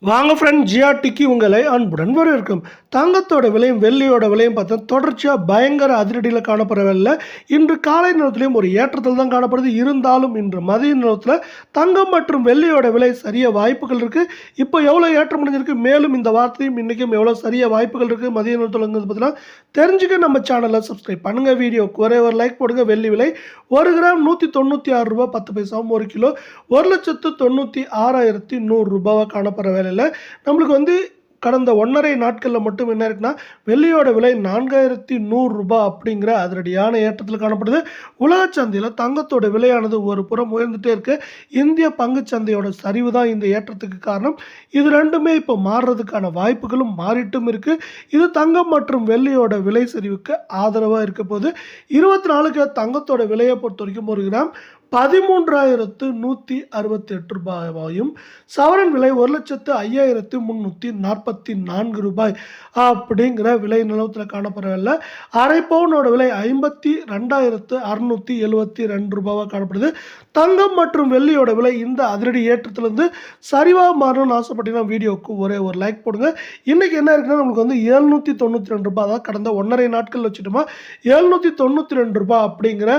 வாங்க ஃப்ரெண்ட், ஜிஆர்டிக்கு உங்களை அன்புடன் வரவேற்கும். தங்கத்தோட விலையும் வெள்ளியோட விலையும் பார்த்தா தொடர்ச்சியாக பயங்கர அதிரடியில் காணப்படவில்லை. இன்று காலை நேரத்திலையும் ஒரு ஏற்றத்தில் தான் காணப்படுது. இருந்தாலும் இன்று மதிய நேரத்தில் தங்கம் மற்றும் வெள்ளியோட விலை சரிய வாய்ப்புகள் இருக்குது. இப்போ எவ்வளோ ஏற்றம் முடிஞ்சிருக்கு, மேலும் இந்த வார்த்தையும் இன்றைக்கும் எவ்வளோ சரிய வாய்ப்புகள் இருக்குது மதிய நேரத்தில் பார்த்தீங்கன்னா தெரிஞ்சுக்க நம்ம சேனலை சப்ஸ்கிரைப் பண்ணுங்கள். வீடியோக்கு ஒரே ஒரு லைக் போடுங்க. வெள்ளி விலை 1 கிராம் 196 ரூபா 10 பைசாவும், 1 கிலோ 1,96,100 ரூபாவாக காணப்படுற வேலை. நம்மளுக்கு கடந்த 1.5 நாட்களில் மட்டும் என்ன இருக்குன்னா, வெள்ளியோட விலை 4,100 ரூபாய் அப்படிங்கிற அதிரடியான ஏற்றத்தில் காணப்படுது. உலக சந்தையில் தங்கத்தோட விலையானது ஒரு புறம் உயர்ந்துட்டே இருக்கு. இந்திய பங்கு சந்தையோட சரிவு தான் இந்த ஏற்றத்துக்கு காரணம். இது ரெண்டுமே இப்போ மாறுறதுக்கான வாய்ப்புகளும் மாறிட்டும் இருக்கு. இது தங்கம் மற்றும் வெள்ளியோட விலை சரிவுக்கு ஆதரவாக இருக்க போது. 24 தங்கத்தோட விலையை பொறுத்த வரைக்கும் 1 கிராம் 13,168 ரூபாயும், சவரன் விலை 1,05,344 ரூபாய் அப்படிங்கிற விலை நிலவரத்தில் காணப்படவில்லை. அரை பவுனோட விலை 52,672 ரூபாவாக காணப்படுது. தங்கம் மற்றும் வெள்ளியோட விலை இந்த அதிரடி ஏற்றத்திலிருந்து சரிவாக மாறணும்னு ஆசைப்பட்டீங்கன்னா வீடியோவுக்கு ஒரே ஒரு லைக் போடுங்க. இன்றைக்கி என்ன இருக்குன்னா, நம்மளுக்கு 792 ரூபாய் தான் கடந்த 1.5 நாட்கள் வச்சுட்டோமா 792 ரூபாய் அப்படிங்கிற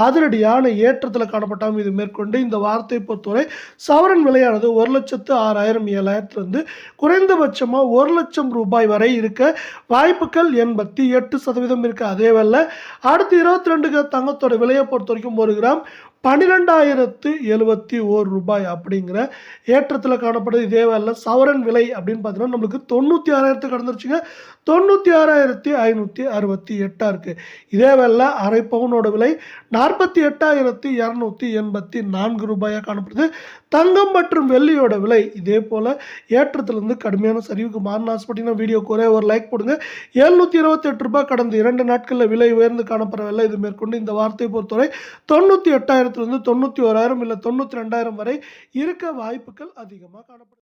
அதிரடியான ஏற்றத்தில் காணப்பட்டாலும் இது மேற்கொண்டு இந்த வாரத்தை பொறுத்தவரை சவரன் விலையானது 1,06,000 குறைந்தபட்சமாக 1,00,000 ரூபாய் வரை இருக்க வாய்ப்புகள் 88% இருக்கு. அதே வேளை அடுத்து 22 தங்கத்தோட விலையை பொறுத்த வரைக்கும் 1 கிராம் 12,071 ரூபாய் அப்படிங்கிற ஏற்றத்தில் காணப்படுது. இதே வேலை சவரன் விலை அப்படின்னு பார்த்தீங்கன்னா நம்மளுக்கு 96,000 கடந்துருச்சுங்க. 96,568 இருக்கு. இதே வேலை அரை பவுனோட விலை 48,284 ரூபாயாக காணப்படுது. தங்கம் மற்றும் வெள்ளியோட விலை இதே போல ஏற்றத்திலிருந்து கடுமையான சரிவுக்கு மாறின ஆசைப்பட்டீங்கன்னா வீடியோக்கு ஒரே ஒரு லைக் போடுங்க. 728 ரூபாய் கடந்த 2 நாட்களில் விலை உயர்ந்து காணப்படவில்லை. இது மேற்கொண்டு இந்த வார்த்தையை பொறுத்தவரை 98,000 91,000 இல்லை 92,000 வரை இருக்க வாய்ப்புகள் அதிகமாக காணப்படுது.